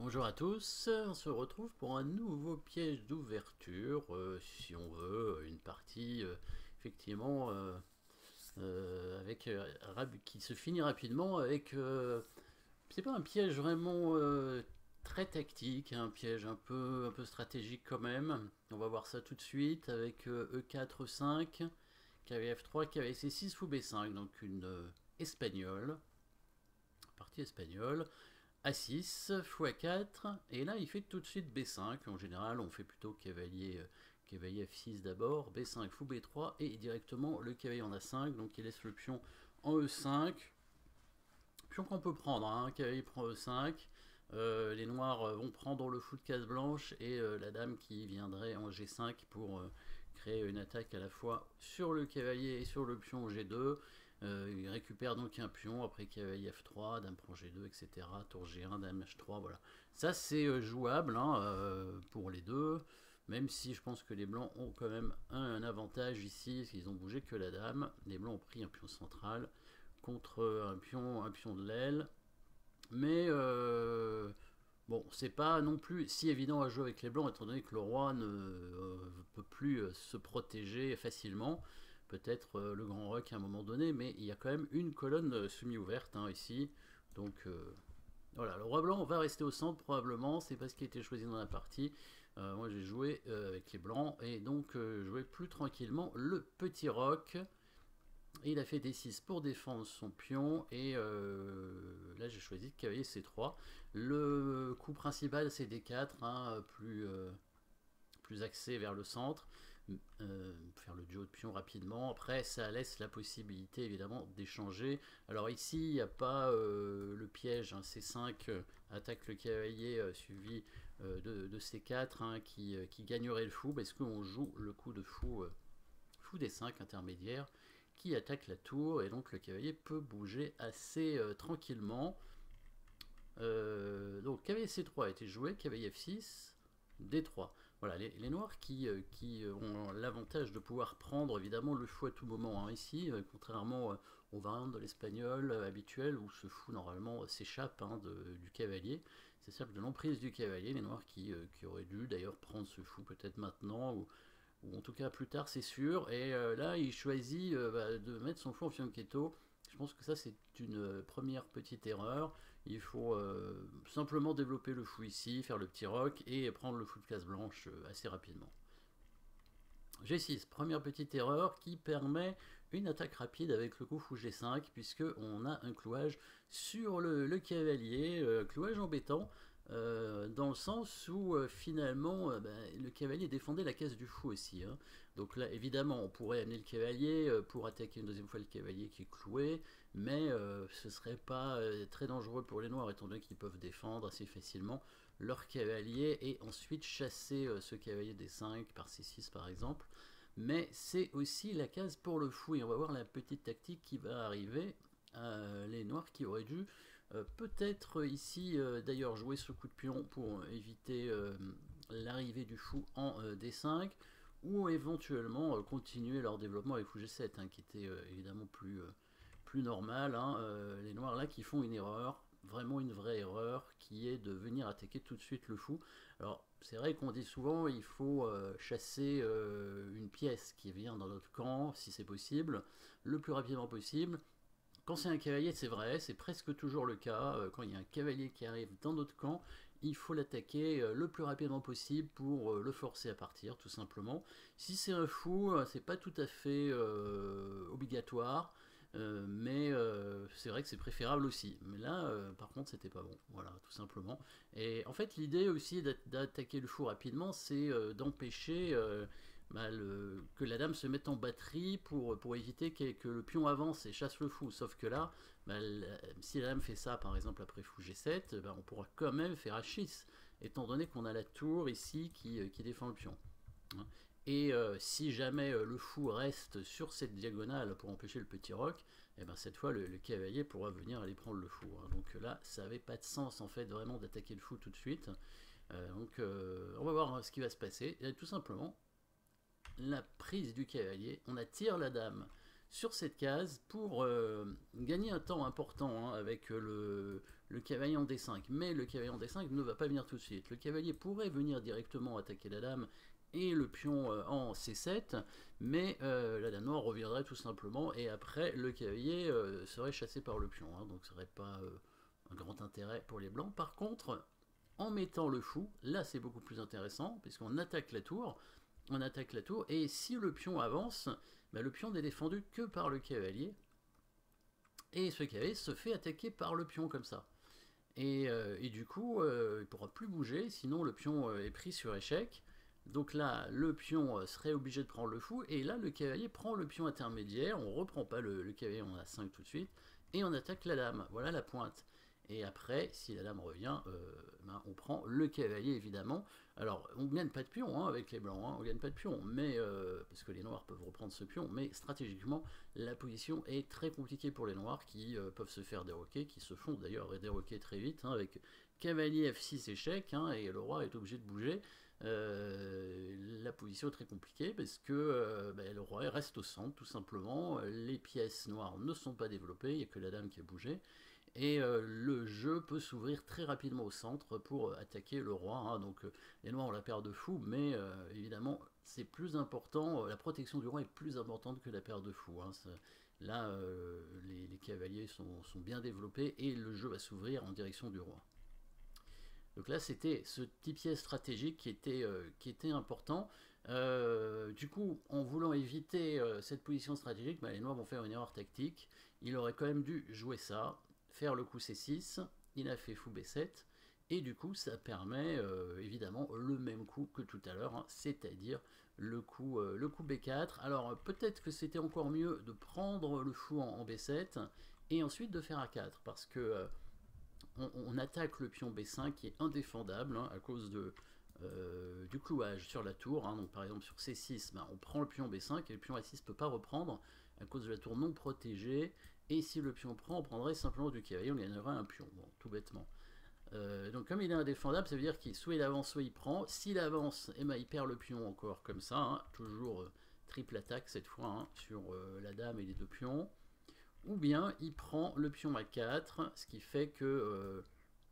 Bonjour à tous, on se retrouve pour un nouveau piège d'ouverture, si on veut, une partie effectivement qui se finit rapidement avec, c'est pas un piège vraiment très tactique, un piège un peu stratégique quand même. On va voir ça tout de suite avec E4, E5, cavalier F3, cavalier C6, fou B5, donc une espagnole, partie espagnole. A6, fou A4, et là il fait tout de suite B5. En général, on fait plutôt cavalier F6 d'abord, B5, fou B3, et directement le cavalier en A5. Donc il laisse le pion en E5. Pion qu'on peut prendre, hein, cavalier prend E5. Les noirs vont prendre le fou de case blanche et la dame qui viendrait en G5 pour créer une attaque à la fois sur le cavalier et sur le pion G2. Il récupère donc un pion, après cavalier F3, dame prend G2, etc. Tour G1, dame H3, voilà. Ça c'est jouable hein, pour les deux, même si je pense que les blancs ont quand même un avantage ici, parce qu'ils ont bougé que la dame. Les blancs ont pris un pion central contre un pion de l'aile. Mais bon, c'est pas non plus si évident à jouer avec les blancs, étant donné que le roi ne peut plus se protéger facilement. Peut-être le grand roc à un moment donné, mais il y a quand même une colonne semi-ouverte hein, ici. Donc voilà, le roi blanc va rester au centre probablement, c'est pas ce qui a été choisi dans la partie. Moi j'ai joué avec les blancs, et donc je jouais plus tranquillement le petit roc. Et il a fait D6 pour défendre son pion, et là j'ai choisi cavalier C3. Le coup principal c'est D4, hein, plus axé vers le centre, faire le duo de pion rapidement. Après ça laisse la possibilité évidemment d'échanger. Alors ici il n'y a pas le piège, hein, C5 attaque le cavalier suivi de C4 hein, qui gagnerait le fou, parce qu'on joue le coup de fou D5 intermédiaire qui attaque la tour, et donc le cavalier peut bouger assez tranquillement. Donc cavalier C3 a été joué, cavalier F6, D3. Voilà, les noirs qui ont l'avantage de pouvoir prendre évidemment le fou à tout moment. Hein, ici, contrairement aux variantes de l'espagnol habituel, où ce fou normalement s'échappe hein, du cavalier. C'est simple de l'emprise du cavalier, les noirs qui auraient dû d'ailleurs prendre ce fou peut-être maintenant, ou en tout cas plus tard c'est sûr. Et là il choisit de mettre son fou en fianchetto. Je pense que ça c'est une première petite erreur. Il faut simplement développer le fou ici, faire le petit roc et prendre le fou de case blanche assez rapidement. G6, première petite erreur qui permet une attaque rapide avec le coup fou G5, puisque on a un clouage sur le cavalier, clouage embêtant, dans le sens où finalement le cavalier défendait la case du fou aussi. Hein. Donc là évidemment on pourrait amener le cavalier pour attaquer une deuxième fois le cavalier qui est cloué, mais ce serait pas très dangereux pour les noirs, étant donné qu'ils peuvent défendre assez facilement leur cavalier et ensuite chasser ce cavalier D5 par C6 par exemple. Mais c'est aussi la case pour le fou, et on va voir la petite tactique qui va arriver. Les noirs qui auraient dû peut-être ici d'ailleurs jouer ce coup de pion pour éviter l'arrivée du fou en D5, ou éventuellement continuer leur développement avec fou G7 hein, qui était évidemment plus normal. Hein, les noirs là qui font une erreur, vraiment une vraie erreur, qui est de venir attaquer tout de suite le fou. Alors c'est vrai qu'on dit souvent il faut chasser une pièce qui vient dans notre camp si c'est possible, le plus rapidement possible. Quand c'est un cavalier, c'est vrai, c'est presque toujours le cas. Quand il y a un cavalier qui arrive dans notre camp, il faut l'attaquer le plus rapidement possible pour le forcer à partir, tout simplement. Si c'est un fou, c'est pas tout à fait obligatoire, mais c'est vrai que c'est préférable aussi. Mais là, par contre, c'était pas bon. Voilà, tout simplement. Et en fait, l'idée aussi d'attaquer le fou rapidement, c'est d'empêcher que la dame se mette en batterie pour éviter que le pion avance et chasse le fou. Sauf que là, si la dame fait ça par exemple après fou G7, on pourra quand même faire H6, étant donné qu'on a la tour ici qui défend le pion. Et si jamais le fou reste sur cette diagonale pour empêcher le petit roc, et cette fois le cavalier pourra venir aller prendre le fou. Hein. Donc là, ça n'avait pas de sens en fait vraiment d'attaquer le fou tout de suite. Donc on va voir ce qui va se passer. Et tout simplement, la prise du cavalier, on attire la dame sur cette case pour gagner un temps important, hein, avec le cavalier en D5. Mais le cavalier en D5 ne va pas venir tout de suite. Le cavalier pourrait venir directement attaquer la dame et le pion en C7, mais la dame noire reviendrait tout simplement, et après le cavalier serait chassé par le pion, hein, donc ce serait pas un grand intérêt pour les blancs. Par contre, en mettant le fou, là c'est beaucoup plus intéressant, puisqu'on attaque la tour, et si le pion avance, bah, le pion n'est défendu que par le cavalier, et ce cavalier se fait attaquer par le pion comme ça. Et du coup, il ne pourra plus bouger, sinon le pion est pris sur échec. Donc là, le pion serait obligé de prendre le fou, et là, le cavalier prend le pion intermédiaire, on ne reprend pas le cavalier en A5 tout de suite, et on attaque la dame, voilà la pointe. Et après, si la dame revient, ben, on prend le cavalier, évidemment. Alors, on ne gagne pas de pion, hein, avec les blancs, hein, on ne gagne pas de pion, mais, parce que les noirs peuvent reprendre ce pion, mais stratégiquement, la position est très compliquée pour les noirs, qui peuvent se faire déroquer, qui se font d'ailleurs déroquer très vite, hein, avec cavalier F6 échec, hein, et le roi est obligé de bouger. La position est très compliquée parce que ben, le roi reste au centre tout simplement, les pièces noires ne sont pas développées, il n'y a que la dame qui a bougé, et le jeu peut s'ouvrir très rapidement au centre pour attaquer le roi, hein. Donc les noirs ont la paire de fou, mais évidemment c'est plus important, la protection du roi est plus importante que la paire de fou, hein. Là les cavaliers sont bien développés et le jeu va s'ouvrir en direction du roi. Donc là, c'était ce petit piège stratégique qui était important. Du coup, en voulant éviter cette position stratégique, bah, les noirs vont faire une erreur tactique. Il aurait quand même dû jouer ça, faire le coup C6. Il a fait fou B7. Et du coup, ça permet évidemment le même coup que tout à l'heure, hein, c'est-à-dire le coup B4. Alors peut-être que c'était encore mieux de prendre le fou en B7 et ensuite de faire A4, parce que on attaque le pion B5 qui est indéfendable, hein, à cause du clouage sur la tour, hein. Donc par exemple sur C6, ben, on prend le pion B5 et le pion A6 ne peut pas reprendre à cause de la tour non protégée, et si le pion prend, on prendrait simplement du cavalier, on gagnerait un pion, bon, tout bêtement. Donc comme il est indéfendable, ça veut dire qu'il soit il avance, soit il prend. S'il avance, eh ben, il perd le pion encore comme ça, hein, toujours triple attaque cette fois, hein, sur la dame et les deux pions. Ou bien il prend le pion à 4, ce qui fait que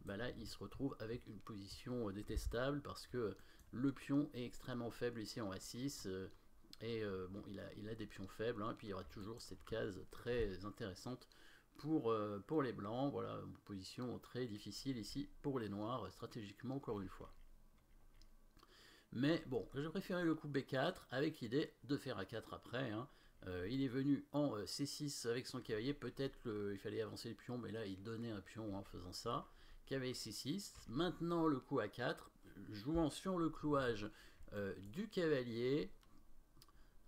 bah là il se retrouve avec une position détestable, parce que le pion est extrêmement faible ici en A6, et bon, il a des pions faibles, hein, et puis il y aura toujours cette case très intéressante pour les blancs. Voilà, une position très difficile ici pour les noirs, stratégiquement encore une fois. Mais bon, j'ai préféré le coup B4 avec l'idée de faire A4 après, hein. Il est venu en C6 avec son cavalier, peut-être qu'il fallait avancer le pion, mais là il donnait un pion en faisant ça. Cavalier C6, maintenant le coup A4, jouant sur le clouage du cavalier,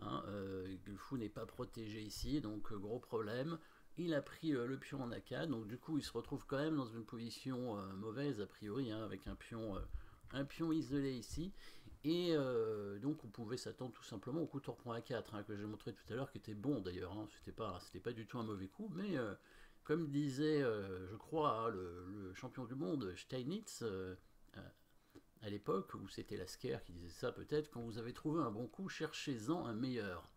hein, le fou n'est pas protégé ici, donc gros problème. Il a pris le pion en A4, donc du coup il se retrouve quand même dans une position mauvaise a priori, hein, avec un pion isolé ici. Et donc on pouvait s'attendre tout simplement au coup tour prend A4, hein, que j'ai montré tout à l'heure, qui était bon d'ailleurs, hein. C'était pas du tout un mauvais coup, mais comme disait, je crois, hein, le champion du monde Steinitz, à l'époque, où c'était Lasker qui disait ça peut-être, quand vous avez trouvé un bon coup, cherchez-en un meilleur.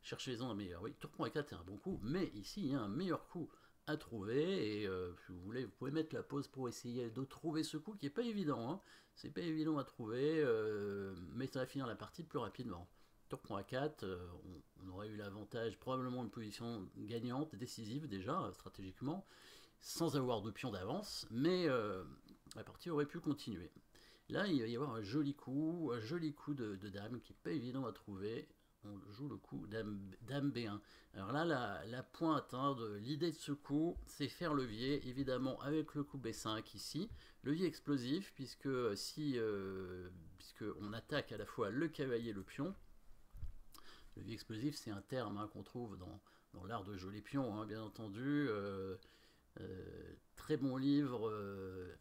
Cherchez-en un meilleur. Oui, tour prend A4 est un bon coup, mais ici il y a un meilleur coup à trouver, et si vous voulez, vous pouvez mettre la pause pour essayer de trouver ce coup qui est pas évident, hein. C'est pas évident à trouver, mais ça va finir la partie plus rapidement. Tour prend A4, on aurait eu l'avantage, probablement une position gagnante, décisive déjà, stratégiquement, sans avoir de pion d'avance, mais la partie aurait pu continuer. Là, il va y avoir un joli coup de dame qui n'est pas évident à trouver. On joue le coup dame B1. Alors là, la pointe, hein, de l'idée de ce coup, c'est faire levier, évidemment, avec le coup B5 ici. Levier explosif, puisque on attaque à la fois le cavalier et le pion. Levier explosif, c'est un terme, hein, qu'on trouve dans l'art de jouer les pions, hein, bien entendu. Très bon livre,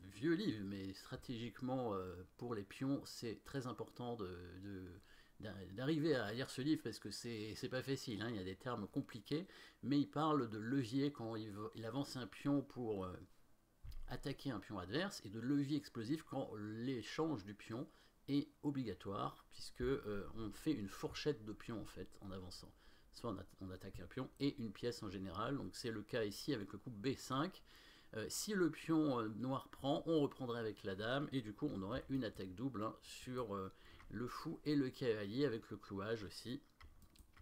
vieux livre, mais stratégiquement, pour les pions, c'est très important d'arriver à lire ce livre, parce que c'est pas facile, hein, il y a des termes compliqués, mais il parle de levier quand il avance un pion pour attaquer un pion adverse, et de levier explosif quand l'échange du pion est obligatoire, puisque on fait une fourchette de pions en fait en avançant. soit on attaque un pion et une pièce en général, donc c'est le cas ici avec le coup B5. Si le pion noir prend, on reprendrait avec la dame, et du coup on aurait une attaque double hein, sur le fou et le cavalier, avec le clouage aussi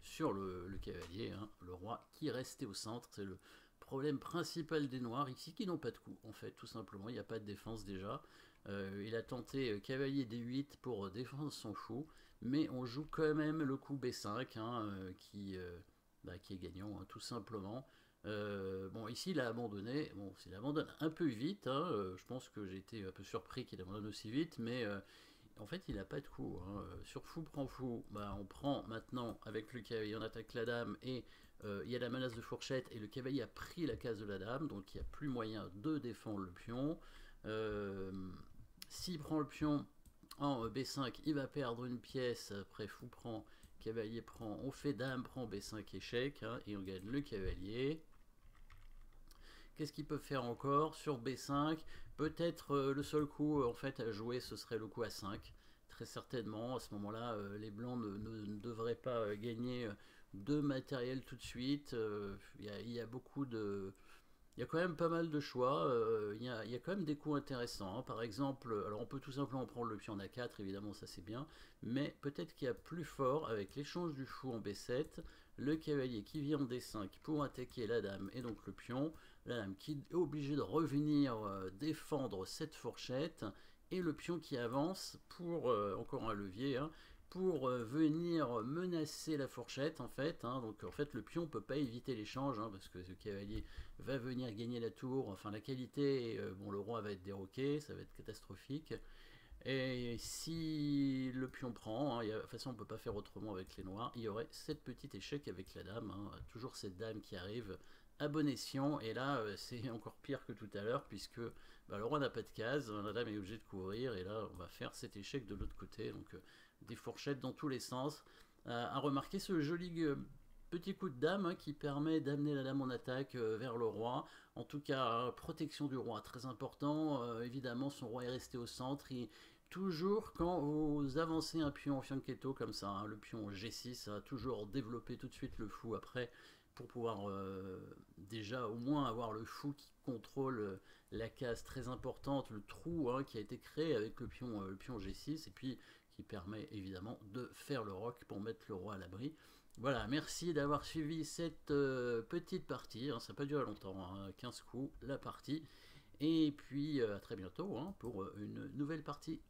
sur le cavalier, hein, le roi qui restait au centre. C'est le problème principal des noirs ici, qui n'ont pas de coup, en fait, tout simplement, il n'y a pas de défense déjà. Il a tenté cavalier D8 pour défendre son fou, mais on joue quand même le coup B5, hein, qui est gagnant, hein, tout simplement. Bon, ici il a abandonné, bon, il abandonne un peu vite, hein, je pense que j'ai été un peu surpris qu'il abandonne aussi vite, mais en fait il n'a pas de coup, hein. Sur fou prend fou, bah, on prend maintenant avec le cavalier, on attaque la dame, et il y a la menace de fourchette, et le cavalier a pris la case de la dame, donc il n'y a plus moyen de défendre le pion. S'il prend le pion en B5, il va perdre une pièce, après fou prend, cavalier prend, on fait dame prend B5 échec, hein, et on gagne le cavalier. Qu'est-ce qu'il peut faire encore sur B5? Peut-être le seul coup en fait à jouer, ce serait le coup A5. Très certainement, à ce moment-là, les blancs ne devraient pas gagner de matériel tout de suite. Il y a beaucoup de... Il y a quand même pas mal de choix, il y a quand même des coups intéressants, hein. Par exemple, alors on peut tout simplement prendre le pion en A4, évidemment ça c'est bien, mais peut-être qu'il y a plus fort avec l'échange du fou en B7, le cavalier qui vient en D5 pour attaquer la dame et donc le pion, la dame qui est obligée de revenir défendre cette fourchette, et le pion qui avance pour, encore un levier, hein, pour venir menacer la fourchette en fait, hein. Donc en fait le pion peut pas éviter l'échange, hein, parce que ce cavalier va venir gagner la tour, enfin la qualité, bon le roi va être déroqué, ça va être catastrophique. Et si le pion prend, hein, de toute façon on ne peut pas faire autrement avec les noirs, il y aurait cette petite échec avec la dame, hein, toujours cette dame qui arrive à bon escient, et là c'est encore pire que tout à l'heure, puisque bah, le roi n'a pas de case, la dame est obligée de couvrir, et là on va faire cet échec de l'autre côté, donc des fourchettes dans tous les sens. À remarquer ce joli petit coup de dame hein, qui permet d'amener la dame en attaque vers le roi. En tout cas, protection du roi, très important. Évidemment, son roi est resté au centre. Toujours quand vous avancez un pion en fianchetto comme ça, hein, le pion G6 a toujours développé tout de suite le fou après, pour pouvoir déjà au moins avoir le fou qui contrôle la case très importante, le trou hein, qui a été créé avec le pion G6, et puis qui permet évidemment de faire le roc pour mettre le roi à l'abri. Voilà, merci d'avoir suivi cette petite partie, hein, ça n'a pas duré longtemps, hein, 15 coups la partie, et puis à très bientôt hein, pour une nouvelle partie.